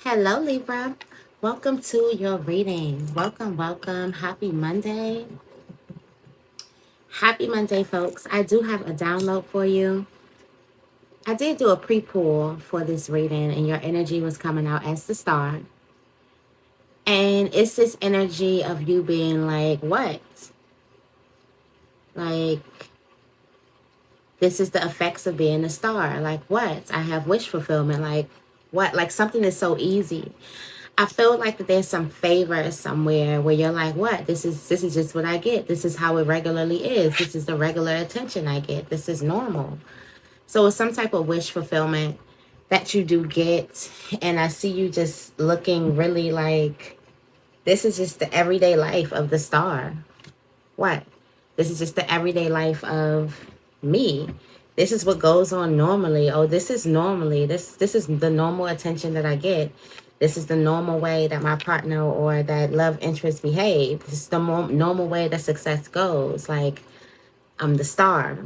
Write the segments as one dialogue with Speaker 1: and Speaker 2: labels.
Speaker 1: Hello, Libra. Welcome to your reading. Welcome, welcome. Happy Monday. Happy Monday, folks. I do have a download for you. I did do a pre-pull for this reading, and your energy was coming out as the star. And it's this energy of you being like, what? Like, this is the effects of being a star. Like, what? I have wish fulfillment. Like, what? Like, something is so easy. I feel like that there's some favor somewhere where you're like, what? This is just what I get. This is how it regularly is. This is the regular attention I get. This is normal. So it's some type of wish fulfillment that you do get. And I see you just looking really like this is just the everyday life of the star. What? This is just the everyday life of me. This is what goes on normally. Oh, this is normally. This is the normal attention that I get. This is the normal way that my partner or that love interest behave. This is the normal way that success goes. Like, I'm the star.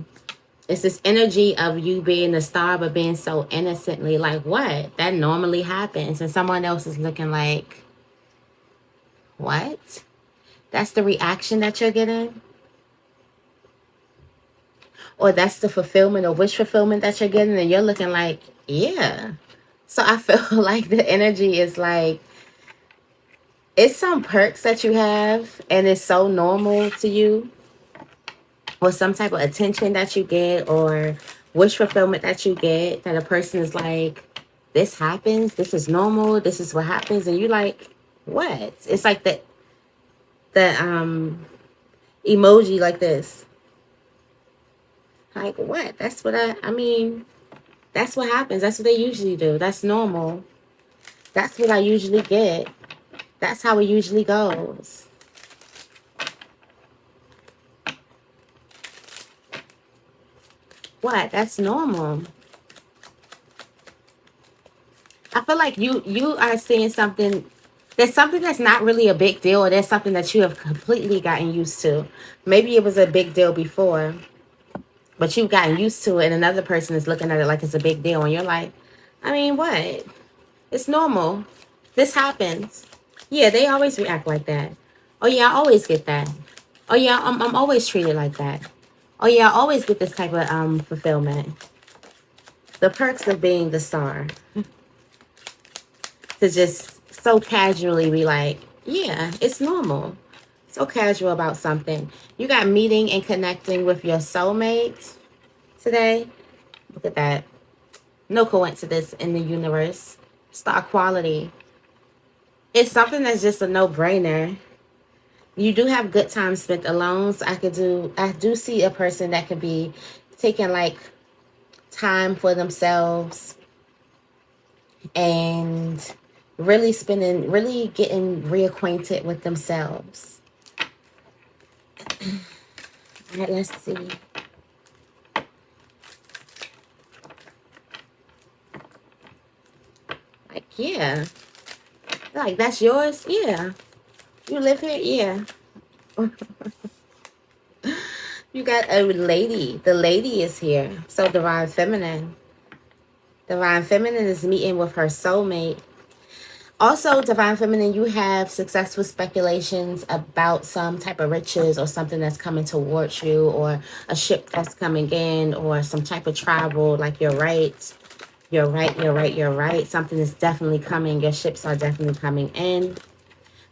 Speaker 1: It's this energy of you being the star, but being so innocently like, what? That normally happens. And someone else is looking like, what? That's the reaction that you're getting? Or that's the fulfillment or wish fulfillment that you're getting, and you're looking like, yeah. So I feel like the energy is like, it's some perks that you have and it's so normal to you, or some type of attention that you get, or wish fulfillment that you get, that a person is like, this happens, this is normal, this is what happens, and you like, what? It's like the emoji like this. Like, what? That's what I mean, that's what happens. That's what they usually do. That's normal. That's what I usually get. That's how it usually goes. What? That's normal. I feel like you are seeing something. There's something that's not really a big deal, or there's something that you have completely gotten used to. Maybe it was a big deal before, but you've gotten used to it, and another person is looking at it like it's a big deal, and you're like, I mean, what? It's normal. This happens. Yeah, they always react like that. Oh yeah, I always get that. Oh yeah, I'm always treated like that. Oh yeah, I always get this type of fulfillment. The perks of being the star. To just so casually be like, yeah, it's normal. So casual about something. You got meeting and connecting with your soulmate today. Look at that. No coincidence in the universe. Star quality. It's something that's just a no-brainer. You do have good time spent alone. So I do see a person that could be taking like time for themselves and really getting reacquainted with themselves. All right, let's see. Like, yeah. Like, that's yours? Yeah. You live here? Yeah. You got a lady. The lady is here. So Divine Feminine. Divine Feminine is meeting with her soulmate. Also, Divine Feminine, you have successful speculations about some type of riches or something that's coming towards you, or a ship that's coming in, or some type of travel. Like, you're right. You're right. You're right. You're right. Something is definitely coming. Your ships are definitely coming in.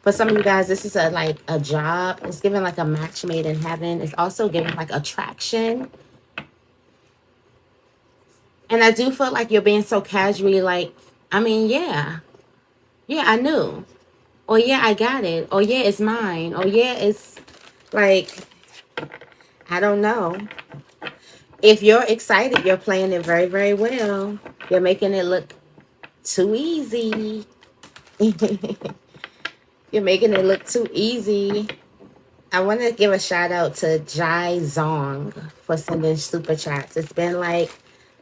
Speaker 1: For some of you guys, this is like a job. It's giving like a match made in heaven. It's also giving like attraction. And I do feel like you're being so casually like, I mean, yeah. Yeah, I knew. Oh, yeah, I got it. Oh, yeah, it's mine. Oh, yeah, it's like, I don't know. If you're excited, you're playing it very, very well. You're making it look too easy. You're making it look too easy. I want to give a shout out to Jai Zong for sending super chats. It's been like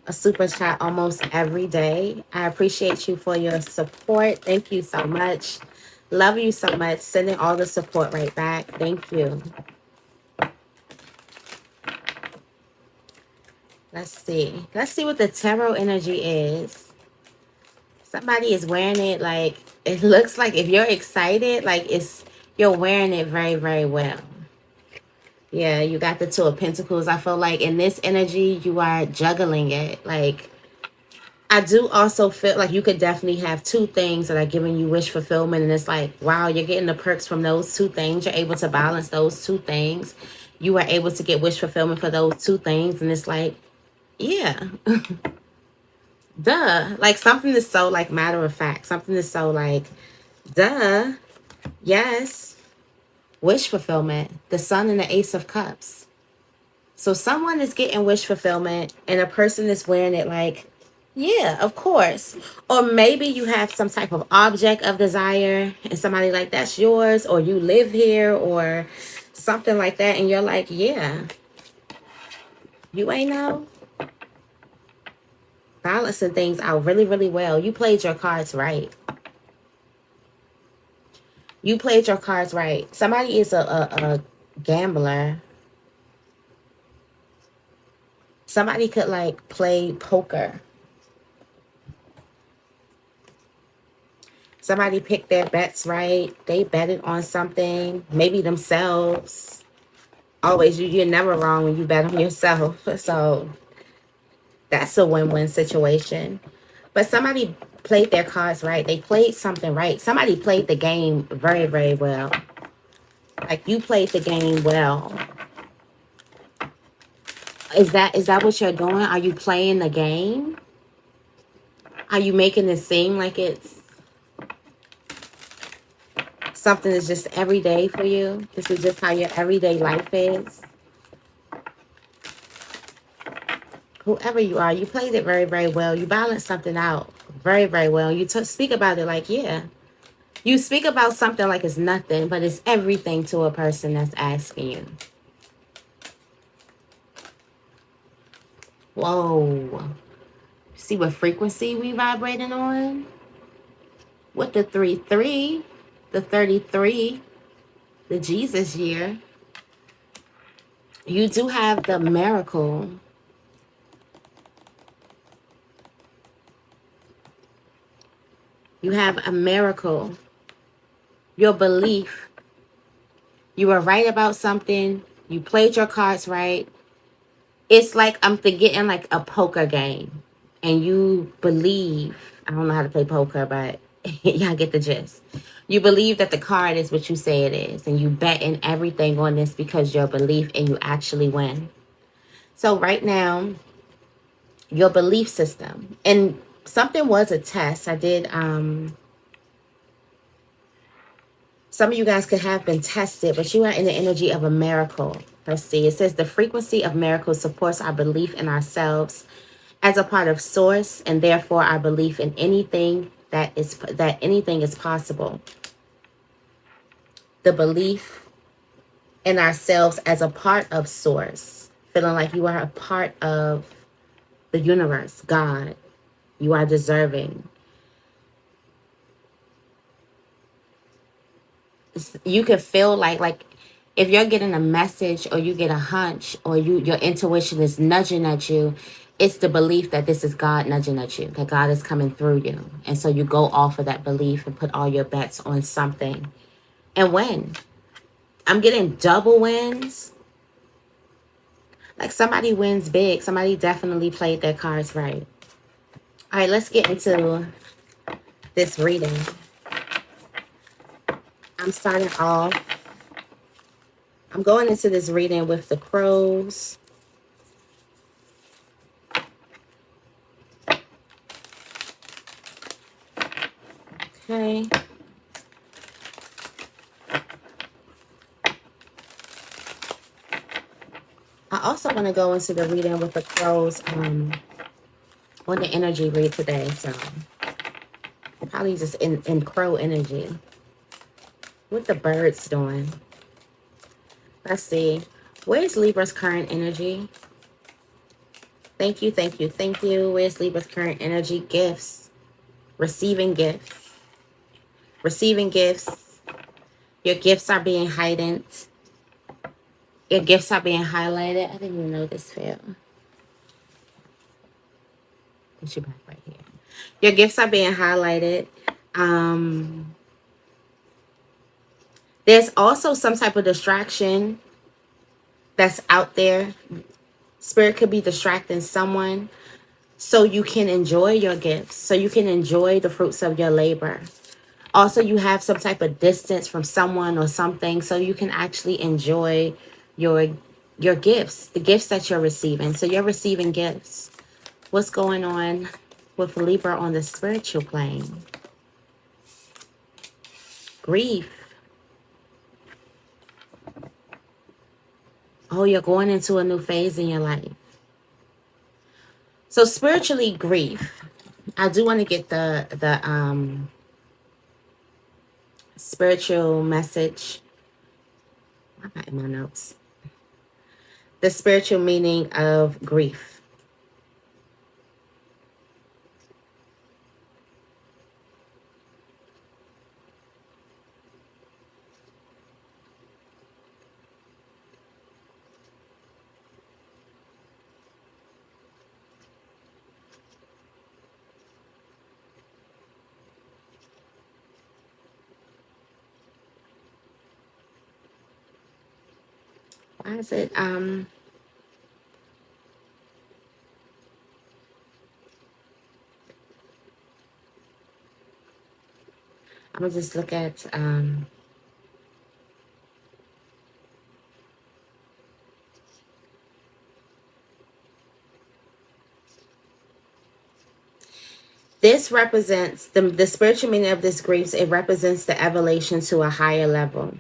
Speaker 1: a super chat almost every day. I appreciate you for your support. Thank you so much. Love you so much. Sending all the support right back. Thank you. Let's see. Let's see what the tarot energy is. Somebody is wearing it like, it looks like if you're excited, like you're wearing it very, very well. Yeah, you got the Two of Pentacles. I feel like in this energy, you are juggling it. Like, I do also feel like you could definitely have two things that are giving you wish fulfillment. And it's like, wow, you're getting the perks from those two things. You're able to balance those two things. You are able to get wish fulfillment for those two things. And it's like, yeah, duh. Like something is so like matter of fact. Something is so like, duh. Yes. Wish fulfillment. The Sun and the Ace of Cups. So someone is getting wish fulfillment and a person is wearing it like, yeah, of course. Or maybe you have some type of object of desire and somebody like, that's yours, or you live here or something like that. And you're like, yeah, you ain't know. Balancing things out really, really well. You played your cards right. You played your cards right. Somebody is a gambler. Somebody could like play poker. Somebody picked their bets right. They betted on something, maybe themselves. Always, you're never wrong when you bet on yourself. So that's a win-win situation. But somebody played their cards right. They played something right. Somebody played the game very, very well. Like you played the game well. Is that what you're doing? Are you playing the game? Are you making it seem like it's something that's just every day for you? This is just how your everyday life is. Whoever you are, you played it very, very well. You balanced something out very, very well. You speak about it like, yeah. You speak about something like it's nothing, but it's everything to a person that's asking you. Whoa. See what frequency we vibrating on? With the 3-3, the 33, the Jesus year. You do have the miracle. You have a miracle. Your belief. You were right about something. You played your cards right. It's like I'm getting like a poker game. And you believe, I don't know how to play poker, but y'all get the gist. You believe that the card is what you say it is. And you bet in everything on this because your belief and you actually win. So right now, your belief system. And something was a test. I did, some of you guys could have been tested, but you are in the energy of a miracle. Let's see. It says the frequency of miracles supports our belief in ourselves as a part of source, and therefore our belief in anything that anything is possible. The belief in ourselves as a part of source, feeling like you are a part of the universe, God. You are deserving. You can feel like if you're getting a message or you get a hunch or your intuition is nudging at you, it's the belief that this is God nudging at you, that God is coming through you. And so you go off of that belief and put all your bets on something and win. I'm getting double wins. Like somebody wins big. Somebody definitely played their cards right. All right, let's get into this reading. I'm starting off. I'm going into this reading with the crows. Okay. I also want to go into the reading with the crows on the energy read today. So probably just in crow energy. What the birds doing? Let's see. Where's Libra's current energy? Thank you, thank you, thank you. Where's Libra's current energy? Gifts. Receiving gifts. Receiving gifts. Your gifts are being heightened. Your gifts are being highlighted. I didn't even know this failed. Put you back right here. Your gifts are being highlighted. There's also some type of distraction that's out there. Spirit could be distracting someone so you can enjoy your gifts, so you can enjoy the fruits of your labor. Also, you have some type of distance from someone or something so you can actually enjoy your your gifts, the gifts that you're receiving. So you're receiving gifts. What's going on with Libra on the spiritual plane? Grief. Oh, you're going into a new phase in your life. So spiritually, grief. I do want to get the spiritual message. I'm not in my notes. The spiritual meaning of grief. Why is it I'm gonna just look at this represents the spiritual meaning of this grief. It represents the elevation to a higher level.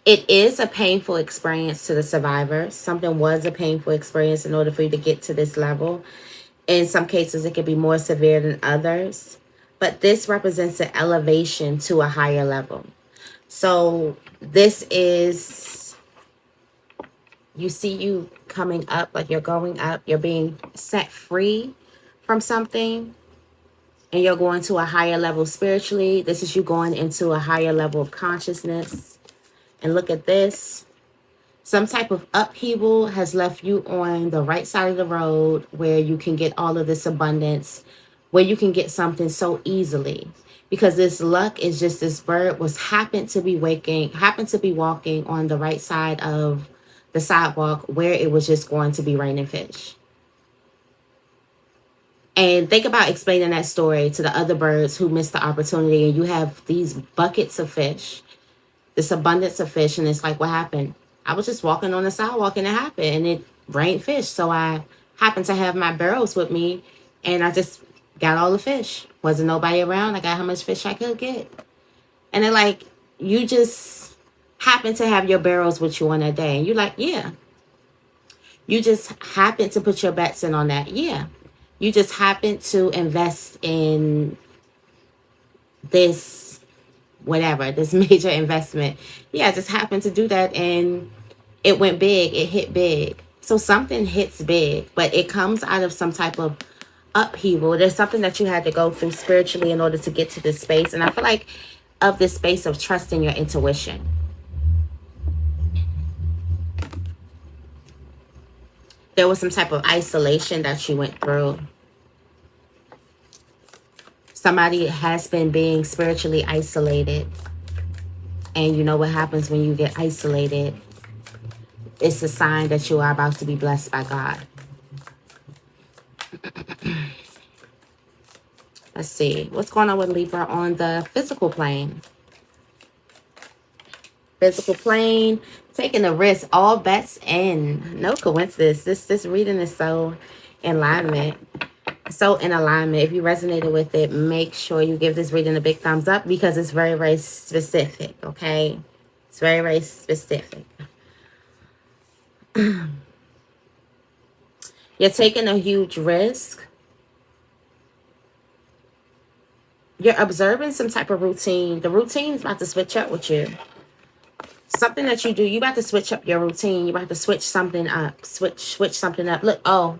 Speaker 1: It is a painful experience to the survivor. Something was a painful experience in order for you to get to this level. In some cases, it could be more severe than others. But this represents an elevation to a higher level. So this is, you see you coming up, like you're going up, you're being set free from something, and you're going to a higher level spiritually. This is you going into a higher level of consciousness. And look at this. Some type of upheaval has left you on the right side of the road where you can get all of this abundance, where you can get something so easily. Because this luck is just, this bird happened to be walking on the right side of the sidewalk where it was just going to be raining fish. And think about explaining that story to the other birds who missed the opportunity, and you have these buckets of fish, this abundance of fish, and it's like, what happened? I was just walking on the sidewalk and it happened, and it rained fish. So I happened to have my barrels with me, and I just got all the fish. Wasn't nobody around. I got how much fish I could get. And they're like, you just happen to have your barrels with you on that day. And you're like, yeah. You just happen to put your bets in on that. Yeah. You just happen to invest in this, whatever, this major investment. Yeah, I just happened to do that, and it went big. It hit big. So something hits big, but it comes out of some type of upheaval. There's something that you had to go through spiritually in order to get to this space. And I feel like of this space of trusting your intuition. There was some type of isolation that you went through. Somebody has been being spiritually isolated. And you know what happens when you get isolated? It's a sign that you are about to be blessed by God. Let's see. What's going on with Libra on the physical plane? Physical plane, taking a risk, all bets in. No coincidence. This reading is so in alignment. So in alignment. If you resonated with it, make sure you give this reading a big thumbs up, because it's very, very specific, okay? It's very, very specific. You're taking a huge risk. You're observing some type of routine. The routine is about to switch up with you. Something that you do, you about to switch up your routine. You about to switch something up. Switch something up. Look, oh,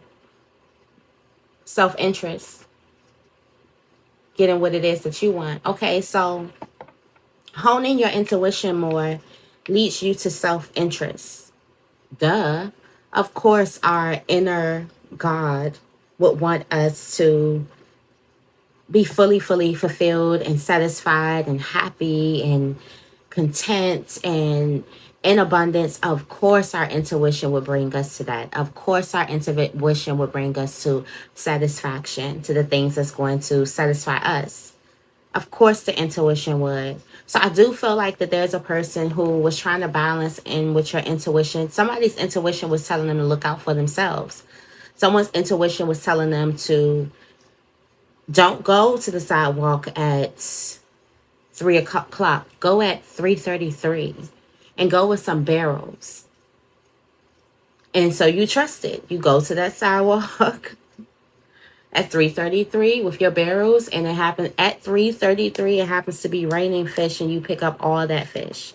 Speaker 1: self-interest. Getting what it is that you want. Okay, so honing your intuition more leads you to self-interest. Duh. Of course, our inner God would want us to be fully fulfilled and satisfied and happy and content and in abundance. Of course our intuition would bring us to that. Of course our intuition would bring us to satisfaction, to the things that's going to satisfy us. Of course the intuition would. So I do feel like that there's a person who was trying to balance in with your intuition. Somebody's intuition was telling them to look out for themselves. Someone's intuition was telling them to don't go to the sidewalk at 3 o'clock. Go at 3:33 and go with some barrels. And so you trust it. You go to that sidewalk at 3:33 with your barrels, and it happens at 3:33. It happens to be raining fish, and you pick up all that fish.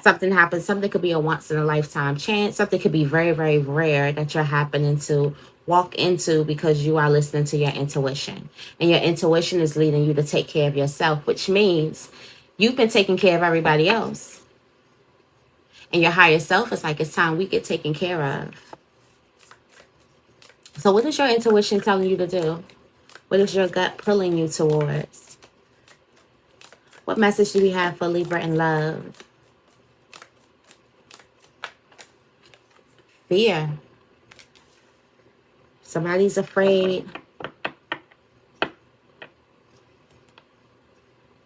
Speaker 1: Something happens. Something could be a once in a lifetime chance. Something could be very, very rare that you're happening to walk into because you are listening to your intuition. And your intuition is leading you to take care of yourself, which means you've been taking care of everybody else. And your higher self is like, it's time we get taken care of. So what is your intuition telling you to do? What is your gut pulling you towards? What message do we have for Libra in love? Fear. Somebody's afraid.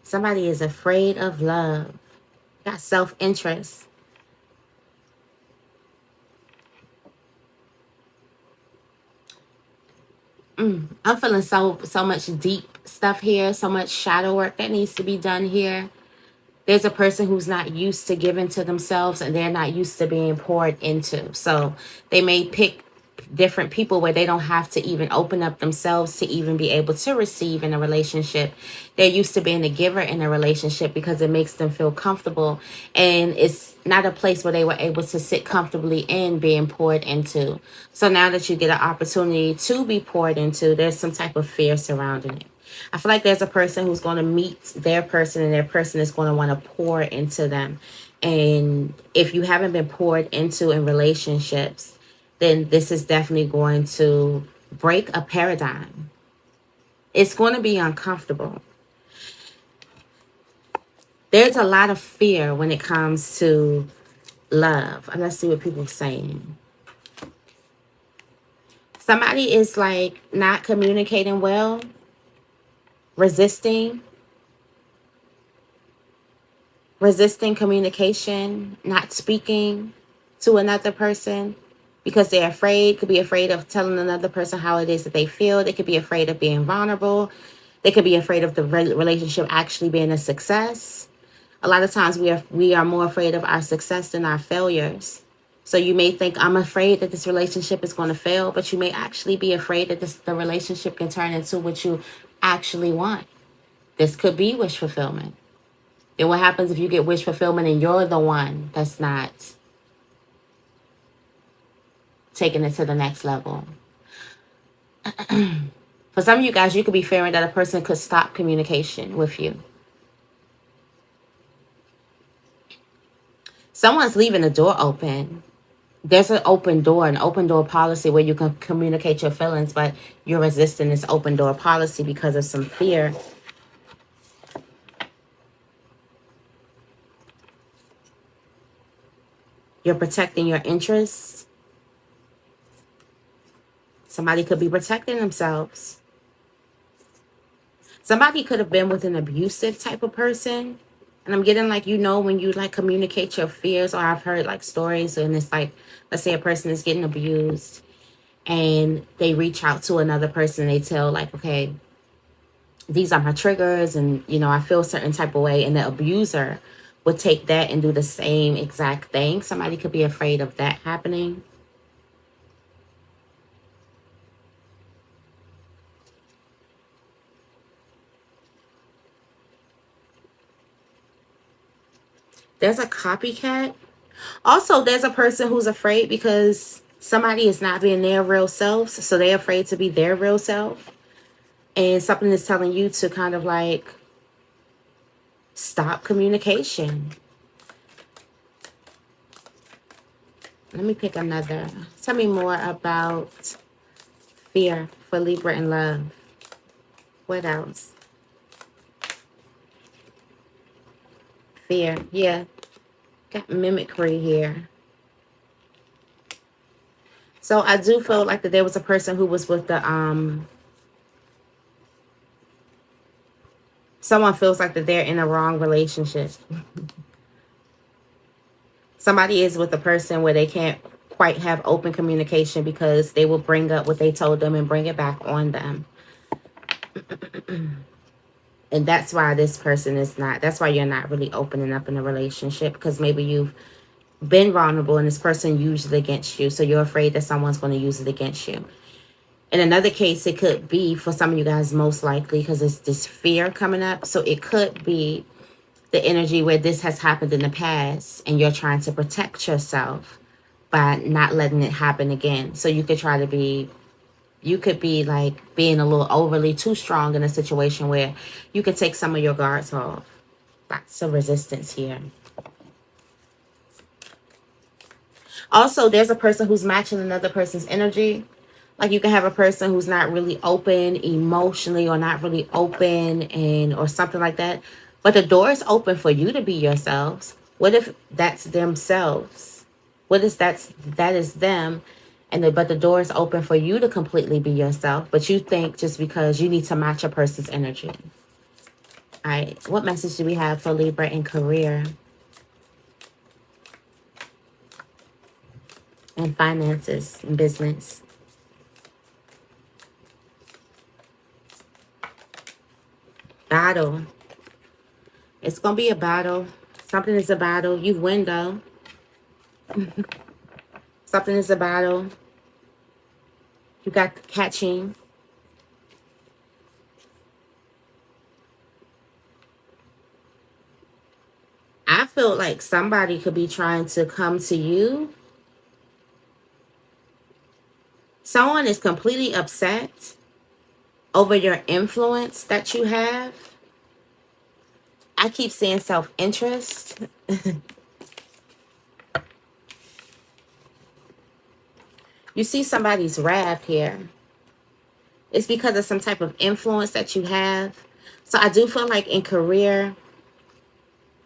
Speaker 1: Somebody is afraid of love. Got self-interest. I'm feeling so much deep stuff here, so much shadow work that needs to be done here. There's a person who's not used to giving to themselves, and they're not used to being poured into. So they may pick different people where they don't have to even open up themselves to even be able to receive in a relationship. They're used to being a giver in a relationship because it makes them feel comfortable, and it's not a place where they were able to sit comfortably in being poured into. So now that you get an opportunity to be poured into, there's some type of fear surrounding it. I feel like there's a person who's going to meet their person, and their person is going to want to pour into them. And if you haven't been poured into in relationships, then this is definitely going to break a paradigm. It's going to be uncomfortable. There's a lot of fear when it comes to love. Let's see what people are saying. Somebody is like not communicating well, resisting communication, not speaking to another person because they're afraid. Could be afraid of telling another person how it is that they feel. They could be afraid of being vulnerable. They could be afraid of the relationship actually being a success. A lot of times we are more afraid of our success than our failures. So you may think, I'm afraid that this relationship is going to fail, but you may actually be afraid that the relationship can turn into what you actually want. This could be wish fulfillment. Then what happens if you get wish fulfillment and you're the one that's not taking it to the next level? For some of you guys, you could be fearing that a person could stop communication with you. Someone's leaving the door open. There's an open door policy where you can communicate your feelings, but you're resisting this open door policy because of some fear. You're protecting your interests. Somebody could be protecting themselves. Somebody could have been with an abusive type of person. And I'm getting like, when you like communicate your fears, or I've heard like stories, and it's like, let's say a person is getting abused and they reach out to another person and they tell like, okay, these are my triggers, and I feel a certain type of way, and the abuser would take that and do the same exact thing. Somebody could be afraid of that happening. There's a copycat. Also, there's a person who's afraid because somebody is not being their real selves, so they're afraid to be their real self. And something is telling you to kind of like stop communication. Let me pick another. Tell me more about fear. for Libra in love. What else? Fear. Yeah. Got mimicry here. So I do feel like that there was a person who was with the someone feels like that they're in a wrong relationship. Somebody is with a person where they can't quite have open communication because they will bring up what they told them and bring it back on them. And that's why this person is not, that's why you're not really opening up in a relationship, because maybe you've been vulnerable and this person used it against you. So you're afraid that someone's going to use it against you. In another case, it could be, for some of you guys, most likely, because it's this fear coming up. So it could be the energy where this has happened in the past and you're trying to protect yourself by not letting it happen again. So you could try to be, you could be like being a little overly too strong in a situation where you could take some of your guards off. Lots of resistance here. Also, there's a person who's matching another person's energy. Like you can have a person who's not really open emotionally or not really open and or something like that. But the door is open for you to be yourselves. What if that's themselves? What is that is them, and but the door is open for you to completely be yourself. But you think just because you need to match a person's energy. All right, what message do we have for Libra in career and finances and business? Battle. It's gonna be a battle. Something is a battle. You win though. Something is a battle. You got catching. I feel like somebody could be trying to come to you. Someone is completely upset over your influence that you have. I keep saying self-interest. You see somebody's wrath here. It's because of some type of influence that you have. So I do feel like in career,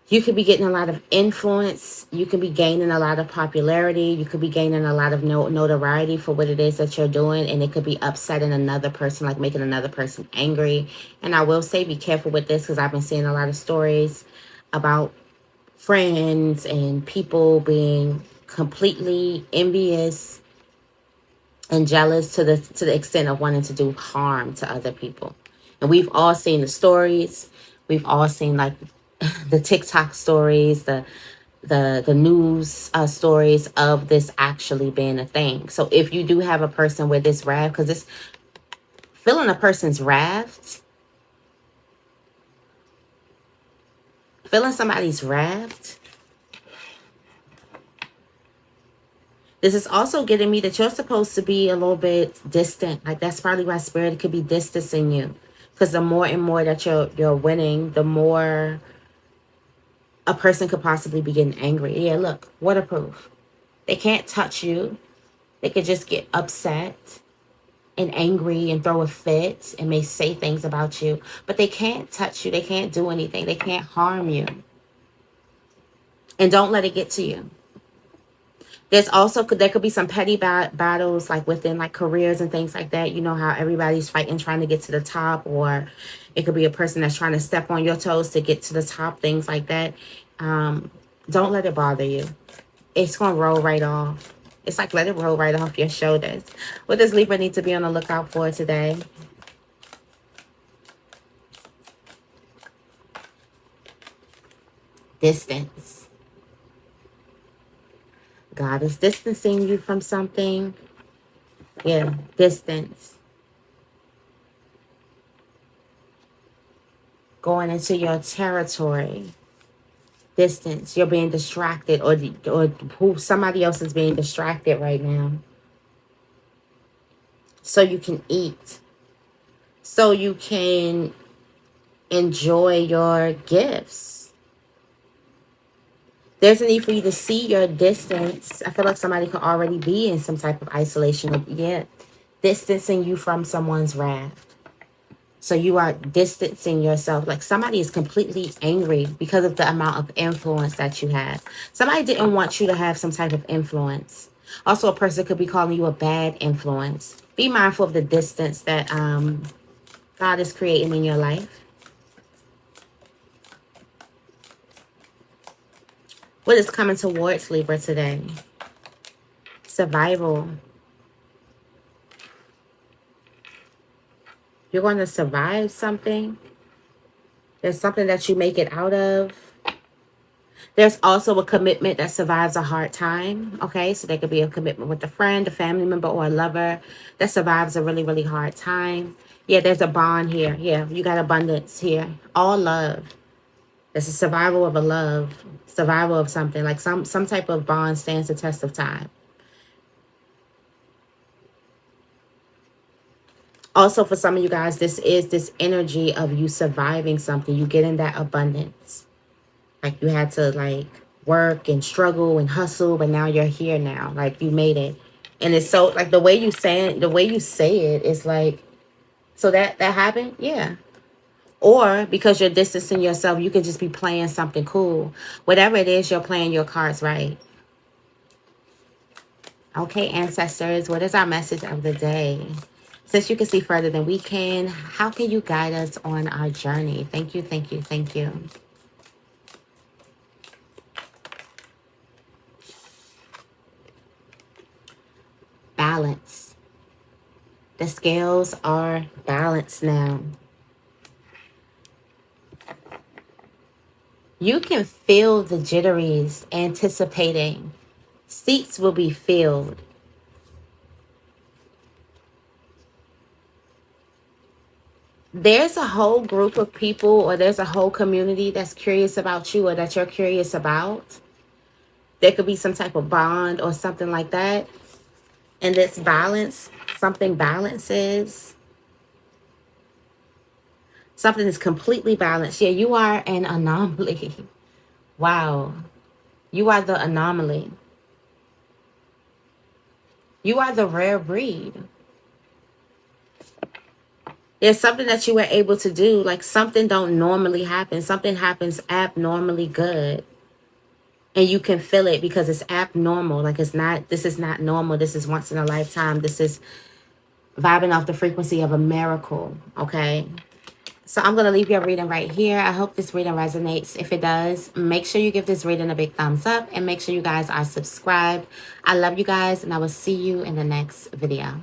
Speaker 1: you could be getting a lot of influence. You could be gaining a lot of popularity. You could be gaining a lot of notoriety for what it is that you're doing. And it could be upsetting another person, like making another person angry. And I will say be careful with this because I've been seeing a lot of stories about friends and people being completely envious and jealous to the extent of wanting to do harm to other people. And we've all seen the stories. We've all seen like the TikTok stories, the news stories of this actually being a thing. So if you do have a person with this wrath, because it's feeling a person's wrath, feeling somebody's wrath, this is also getting me that you're supposed to be a little bit distant. Like that's probably why spirit could be distancing you. Because the more and more that you're winning, the more a person could possibly be getting angry. Yeah, look, waterproof. They can't touch you. They could just get upset and angry and throw a fit and may say things about you. But they can't touch you. They can't do anything. They can't harm you. And don't let it get to you. There's also, there could be some petty battles like within like careers and things like that. You know how everybody's fighting trying to get to the top, or it could be a person that's trying to step on your toes to get to the top, things like that. Don't let it bother you. It's going to roll right off. It's like let it roll right off your shoulders. What does Libra need to be on the lookout for today? Distance. God is distancing you from something. Yeah, distance. Going into your territory. Distance. You're being distracted, or somebody else is being distracted right now. So you can eat. So you can enjoy your gifts. There's a need for you to see your distance. I feel like somebody could already be in some type of isolation. Yeah, distancing you from someone's wrath. So you are distancing yourself. Like somebody is completely angry because of the amount of influence that you have. Somebody didn't want you to have some type of influence. Also, a person could be calling you a bad influence. Be mindful of the distance that God is creating in your life. What is coming towards Libra today? Survival. You're going to survive something. There's something that you make it out of. There's also a commitment that survives a hard time. Okay, so there could be a commitment with a friend, a family member, or a lover that survives a really, really hard time. Yeah, there's a bond here. Yeah, you got abundance here. All love. It's a survival of a love, survival of something. Like some type of bond stands the test of time. Also, for some of you guys, this is this energy of you surviving something. You get in that abundance. Like you had to like work and struggle and hustle, but now you're here now. Like you made it. And it's so like the way you say it is like, so that happened? Yeah. Or because you're distancing yourself, you can just be playing something cool. Whatever it is, you're playing your cards right. Okay, ancestors, what is our message of the day? Since you can see further than we can, how can you guide us on our journey? Thank you, thank you, thank you. Balance. The scales are balanced now. You can feel the jitteries anticipating. Seats will be filled. There's a whole group of people or there's a whole community that's curious about you or that you're curious about. There could be some type of bond or something like that. And this balance, something balances. Something is completely balanced. Yeah, you are an anomaly. Wow. You are the anomaly. You are the rare breed. There's something that you were able to do. Like something don't normally happen. Something happens abnormally good. And you can feel it because it's abnormal. Like it's not, this is not normal. This is once in a lifetime. This is vibing off the frequency of a miracle. Okay. So I'm going to leave your reading right here. I hope this reading resonates. If it does, make sure you give this reading a big thumbs up and make sure you guys are subscribed. I love you guys and I will see you in the next video.